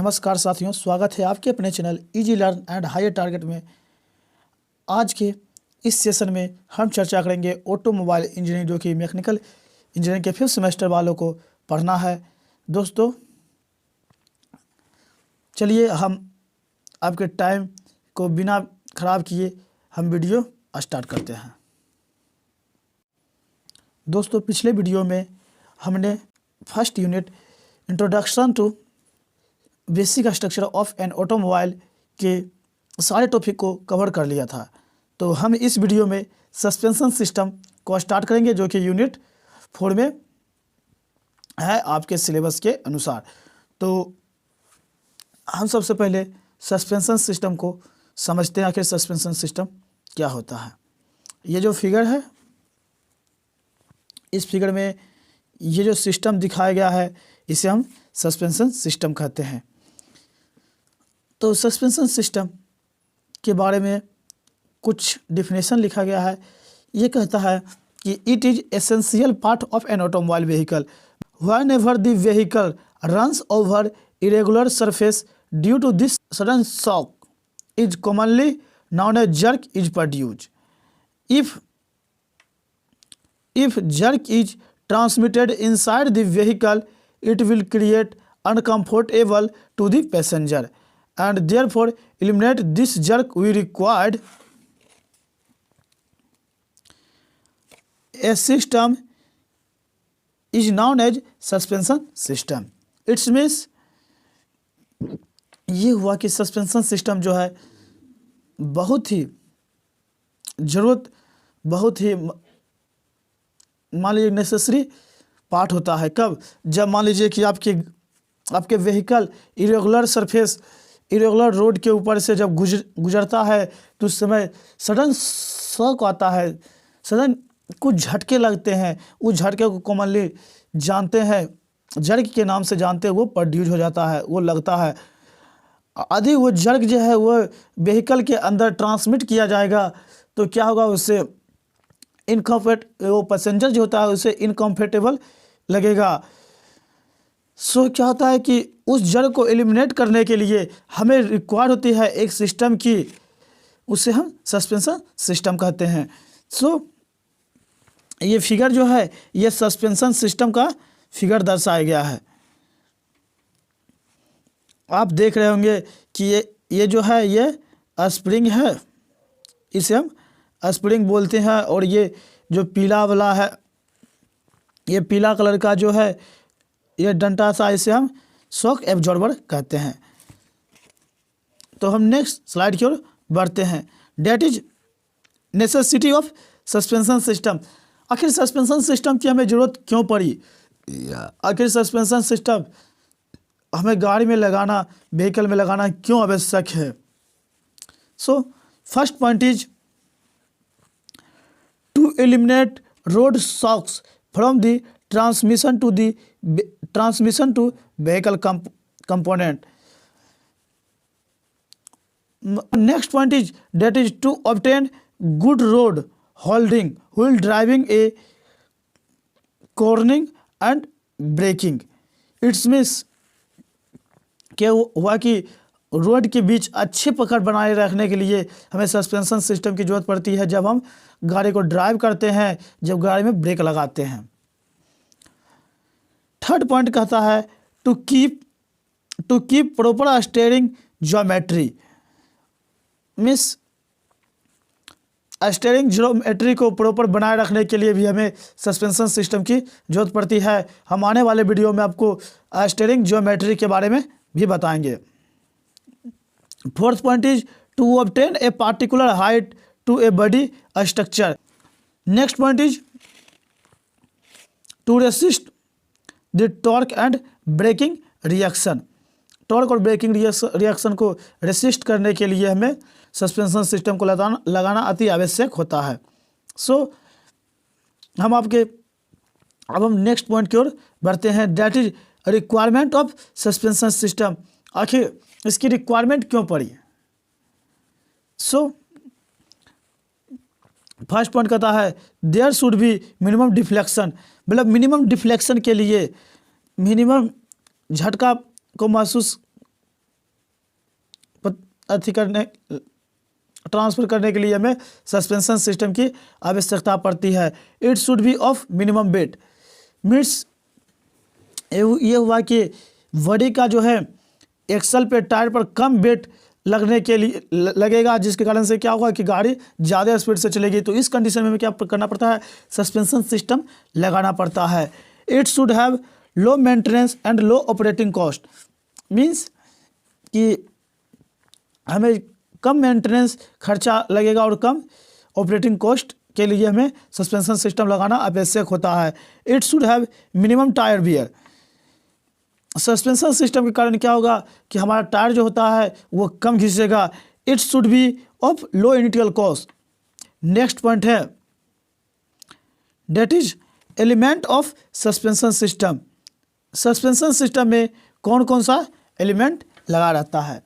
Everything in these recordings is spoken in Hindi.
नमस्कार साथियों, स्वागत है आपके अपने channel Easy Learn and Higher Target में। आज के इस सेशन में हम चर्चा करेंगे ऑटोमोबाइल इंजीनियरिंग, जो कि मैकेनिकल इंजीनियरिंग के 5th सेमेस्टर वालों को पढ़ना है। दोस्तों चलिए हम आपके टाइम को बिना ख़राब किए हम वीडियो स्टार्ट करते हैं। दोस्तों पिछले वीडियो में हमने first unit introduction to basic structure of an automobile के सारे टॉपिक को कवर कर लिया था। तो हम इस वीडियो में सस्पेंशन सिस्टम को स्टार्ट करेंगे, जो कि यूनिट 4 में है आपके सिलेबस के अनुसार। तो हम सबसे पहले सस्पेंशन सिस्टम को समझते हैं, आखिर सस्पेंशन सिस्टम क्या होता है। ये जो फिगर है, इस फिगर में ये जो सिस्टम दिखाया गया है, इसे हम सस्पेंशन सिस्टम कहते हैं। तो सस्पेंशन सिस्टम के बारे में कुछ डिफिनेशन लिखा गया है। ये कहता है कि it is essential part of an automobile vehicle whenever the vehicle runs over irregular surface due to this sudden shock is commonly known a jerk is produced. If jerk is transmitted inside the vehicle, it will create uncomfortable to the passenger, and therefore eliminate this jerk we required a system is known as suspension system. It means ये हुआ कि सस्पेंशन सिस्टम जो है बहुत ही ज़रूरत, बहुत ही मान लीजिए नेसेसरी पार्ट होता है। कब? जब मान लीजिए कि आपके व्हीकल इरेगुलर रोड के ऊपर से जब गुजरता है, तो उस समय सडन शॉक आता है, सडन कुछ झटके लगते हैं। उस झटके को कॉमनली जानते हैं, जर्क के नाम से जानते हैं, वो प्रोड्यूस हो जाता है, वो लगता है। यदि वो जर्क जो है वो व्हीकल के अंदर ट्रांसमिट किया जाएगा, तो क्या होगा, उससे वो पैसेंजर जो होता है उसे इनकम्फर्टेबल लगेगा। सो क्या होता है कि उस जड़ को एलिमिनेट करने के लिए हमें रिक्वायर होती है एक सिस्टम की, उसे हम सस्पेंशन सिस्टम कहते हैं। सो ये फिगर जो है, ये सस्पेंशन सिस्टम का फिगर दर्शाया गया है। आप देख रहे होंगे कि ये जो है ये स्प्रिंग है, इसे हम स्प्रिंग बोलते हैं। और ये जो पीला वाला है, ये पीला कलर का जो है ये डंटा सा, इसे हम शॉक एब्जॉर्बर कहते हैं। तो हम नेक्स्ट स्लाइड की ओर बढ़ते हैं। That is necessity of suspension system. आखिर सस्पेंशन सिस्टम की हमें ज़रूरत क्यों पड़ी? आखिर सस्पेंशन सिस्टम हमें गाड़ी में लगाना, व्हीकल में लगाना क्यों आवश्यक है? So first point is to eliminate road shocks from the transmission to vehicle component. Next point is that is to obtain good road holding while driving, a cornering and braking. It means क्या हुआ कि रोड के बीच अच्छी पकड़ बनाए रखने के लिए हमें सस्पेंशन सिस्टम की ज़रूरत पड़ती है जब हम गाड़ी को ड्राइव करते हैं, जब गाड़ी में ब्रेक लगाते हैं। थर्ड पॉइंट कहता है to keep proper steering geometry. Means steering geometry को प्रॉपर बनाए रखने के लिए भी हमें सस्पेंशन सिस्टम की ज़रूरत पड़ती है। हम आने वाले वीडियो में आपको स्टीयरिंग ज्योमेट्री के बारे में भी बताएंगे। Fourth point is to obtain a particular height to a body structure. Next point is to resist the torque and braking reaction. Torque और ब्रेकिंग रिएक्शन को रेसिस्ट करने के लिए हमें सस्पेंशन सिस्टम को लगाना अति आवश्यक होता है। सो अब हम नेक्स्ट पॉइंट की ओर बढ़ते हैं। That is requirement of suspension system. आखिर इसकी रिक्वायरमेंट क्यों पड़ी? सो फर्स्ट पॉइंट कहता है there should be minimum deflection. मतलब मिनिमम डिफ्लेक्शन के लिए, मिनिमम झटका को महसूस अथी करने ट्रांसफ़र करने के लिए हमें सस्पेंशन सिस्टम की आवश्यकता पड़ती है। It should be of minimum weight, means ये हुआ कि बॉडी का जो है एक्सल पे टायर पर कम वेट लगने के लिए लगेगा, जिसके कारण से क्या होगा कि गाड़ी ज़्यादा स्पीड से चलेगी। तो इस कंडीशन में हमें क्या करना पड़ता है, सस्पेंशन सिस्टम लगाना पड़ता है। It should have low maintenance and low operating cost, means कि हमें कम मेंटेनेंस खर्चा लगेगा और कम ऑपरेटिंग कॉस्ट के लिए हमें सस्पेंशन सिस्टम लगाना आवश्यक होता है। It should have minimum tyre wear, suspension system के कारण क्या होगा कि हमारा टायर जो होता है वो कम घिसेगा। It should be of low initial cost. Next point है that is element of suspension system. Suspension system में कौन कौन सा एलिमेंट लगा रहता है।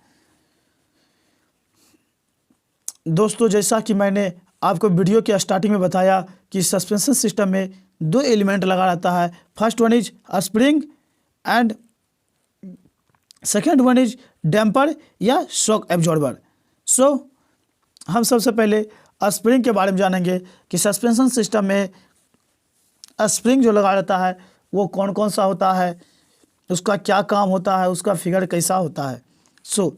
दोस्तों, जैसा कि मैंने आपको वीडियो के स्टार्टिंग में बताया कि सस्पेंशन सिस्टम में दो एलिमेंट लगा रहता है। First one is spring and second one is damper या शॉक एब्जॉर्बर। सो हम सबसे पहले स्प्रिंग के बारे में जानेंगे कि सस्पेंशन सिस्टम में स्प्रिंग जो लगा रहता है वो कौन कौन सा होता है, उसका क्या काम होता है, उसका फिगर कैसा होता है। सो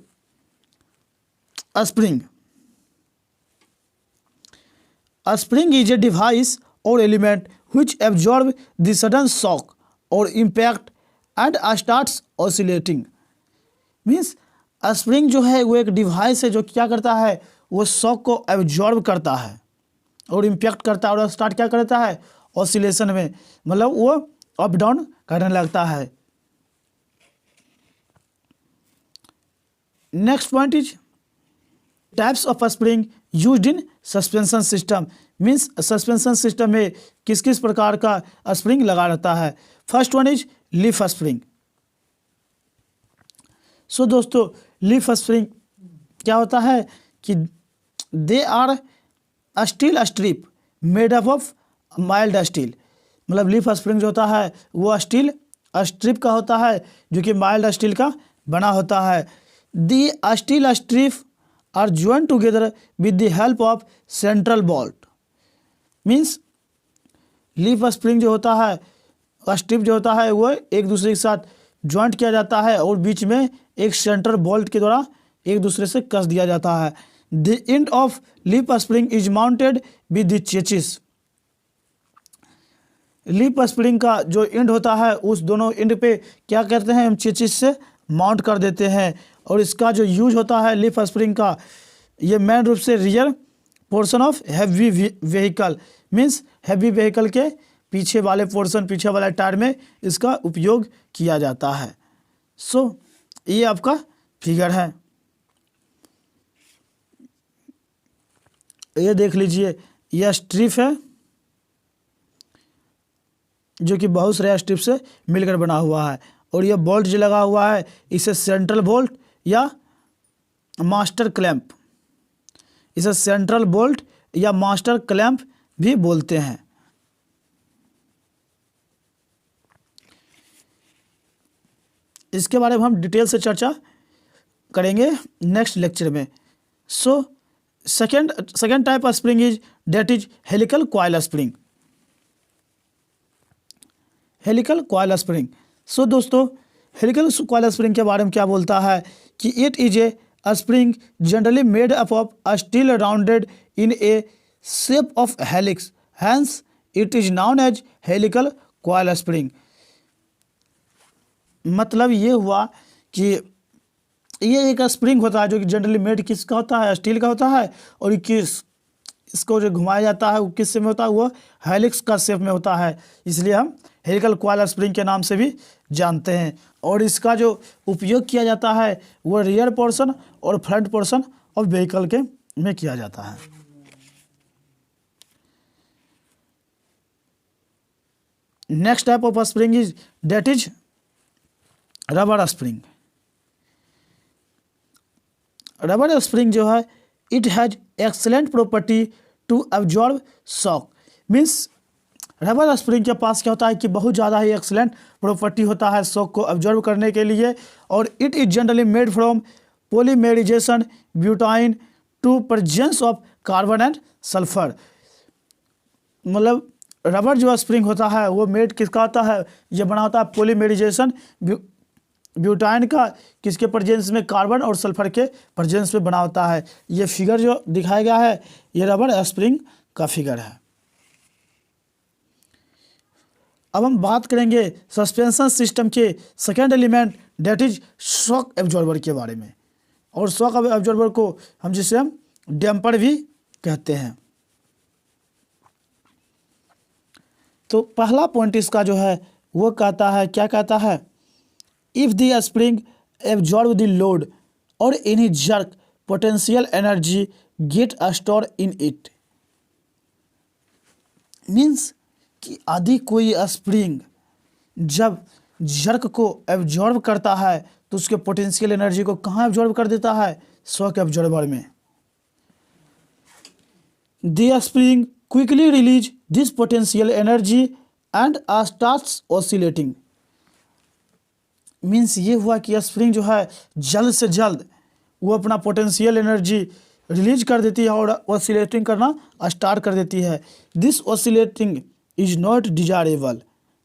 स्प्रिंग इज ए डिवाइस और element which absorb the sudden shock or impact and starts oscillating। Means spring जो है वो एक डिवाइस है जो क्या करता है, वो शॉक को एब्जॉर्ब करता है और इम्पैक्ट करता है और स्टार्ट क्या करता है, ऑसिलेशन में, मतलब वो अप डाउन करने लगता है। Next point is types of spring used in suspension system. Means suspension system में किस किस प्रकार का स्प्रिंग लगा रहता है। First one is leaf spring. So दोस्तों, लीफ स्प्रिंग क्या होता है कि they are steel strip made up of mild steel. मतलब लीफ स्प्रिंग जो होता है वो स्टील स्ट्रिप का होता है जो कि माइल्ड स्टील का बना होता है। The steel strip are join together with the help of central bolt. Means leaf spring जो होता है स्ट्रिप जो होता है वो एक दूसरे के साथ ज्वाइंट किया जाता है और बीच में एक सेंट्रल बोल्ट के द्वारा एक दूसरे से कस दिया जाता है। The end of leaf spring is mounted with the chassis. Leaf spring का जो एंड होता है उस दोनों एंड पे क्या करते हैं, हम चेचिस से माउंट कर देते हैं। और इसका जो यूज होता है लीफ स्प्रिंग का, ये मेन रूप से rear portion of heavy vehicle, means heavy vehicle के पीछे वाले पोर्शन, पीछे वाले टायर में इसका उपयोग किया जाता है। सो ये आपका फिगर है, ये देख लीजिए, यह स्ट्रिप है जो कि बहुत सारे स्ट्रिप से मिलकर बना हुआ है। और यह बोल्ट जो लगा हुआ है इसे सेंट्रल बोल्ट या मास्टर क्लैंप, इसे सेंट्रल बोल्ट या मास्टर क्लैंप भी बोलते हैं। इसके बारे में हम डिटेल से चर्चा करेंगे नेक्स्ट लेक्चर में। So second type of spring is that is helical coil spring. Helical coil spring. So दोस्तों, हेलिकल कॉइल स्प्रिंग के बारे में क्या बोलता है कि it is a spring generally made up of steel rounded in a shape of helix, hence it is known as helical coil spring. मतलब ये हुआ कि ये एक स्प्रिंग होता है जो कि जनरली मेड किसका होता है, स्टील का होता है, और इसको जो घुमाया जाता है वो किस शेप में होता है, वो हेलिक्स का शेप में होता है, इसलिए हम हेलिकल कॉइल स्प्रिंग के नाम से भी जानते हैं। और इसका जो उपयोग किया जाता है वो रियर पोर्शन और फ्रंट पोर्शन ऑफ व्हीकल के में किया जाता है। Next type of spring is that is rubber spring. Rubber spring जो है it has excellent property to absorb shock. Means rubber spring के पास क्या होता है कि बहुत ज़्यादा ही एक्सेलेंट प्रॉपर्टी होता है शॉक को अब्जॉर्ब करने के लिए। और it is generally made from polymerization butane to presence of carbon and sulfur। मतलब रबर जो स्प्रिंग होता है वो मेड किसका होता है, ये बना होता है पॉलीमेराइजेशन ब्यूटाइन का, किसके प्रेजेंस में, कार्बन और सल्फर के प्रेजेंस में बना होता है। ये फिगर जो दिखाया गया है ये रबर स्प्रिंग का फिगर है। अब हम बात करेंगे सस्पेंशन सिस्टम के second element that is shock absorber के बारे में। और शॉक एब्जॉर्बर को जिसे हम डैम्पर भी कहते हैं। तो पहला पॉइंट इसका जो है वो कहता है, क्या कहता है, if the spring absorb the load और any jerk potential energy get store in it. Means कि यदि कोई स्प्रिंग जब जर्क को एब्जॉर्ब करता है तो उसके पोटेंशियल एनर्जी को कहाँ एब्जॉर्ब कर देता है, शॉक एब्जॉर्बर में। The spring quickly release this potential energy and starts oscillating. Means ये हुआ कि स्प्रिंग जो है जल्द से जल्द वो अपना पोटेंशियल एनर्जी रिलीज कर देती है और ऑसिलेटिंग करना स्टार्ट कर देती है। This oscillating is not desirable,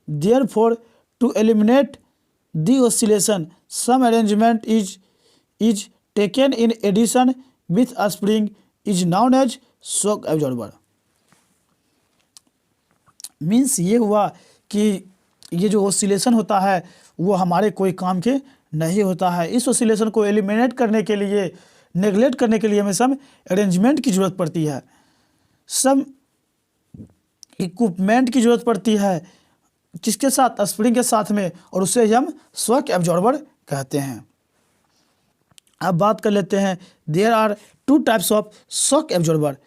therefore to eliminate the oscillation some arrangement is taken in addition with a spring is known as shock absorber. Means ये हुआ कि ये जो ऑसिलेशन होता है वो हमारे कोई काम के नहीं होता है। इस ऑसिलेशन को एलिमिनेट करने के लिए, नेगलेक्ट करने के लिए हमें सम अरेंजमेंट की ज़रूरत पड़ती है, सम इक्विपमेंट की ज़रूरत पड़ती है, किसके साथ, स्प्रिंग के साथ में, और उसे हम शॉक एब्जॉर्बर कहते हैं। अब बात कर लेते हैं, there are two types of shock absorber.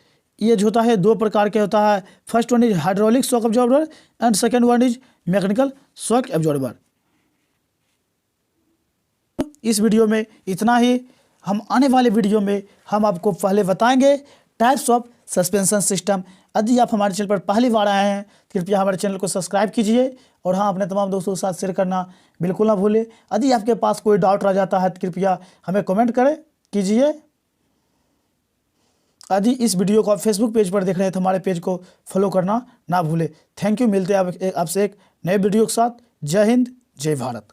ये जो होता है दो प्रकार के होता है। First one is hydraulic shock absorber and second one is mechanical shock absorber. इस वीडियो में इतना ही। हम आने वाले वीडियो में हम आपको पहले बताएंगे टाइप्स ऑफ सस्पेंशन सिस्टम। यदि आप हमारे चैनल पर पहली बार आए हैं कृपया हमारे चैनल को सब्सक्राइब कीजिए और हाँ, अपने तमाम दोस्तों के साथ शेयर करना बिल्कुल ना भूलें। यदि आपके पास कोई डाउट रह जाता है तो कृपया हमें कमेंट कीजिए। यदि इस वीडियो को आप फेसबुक पेज पर देख रहे हैं तो हमारे पेज को फॉलो करना ना भूलें। Thank you. मिलते हैं आपसे एक नए वीडियो के साथ। जय हिंद, जय भारत।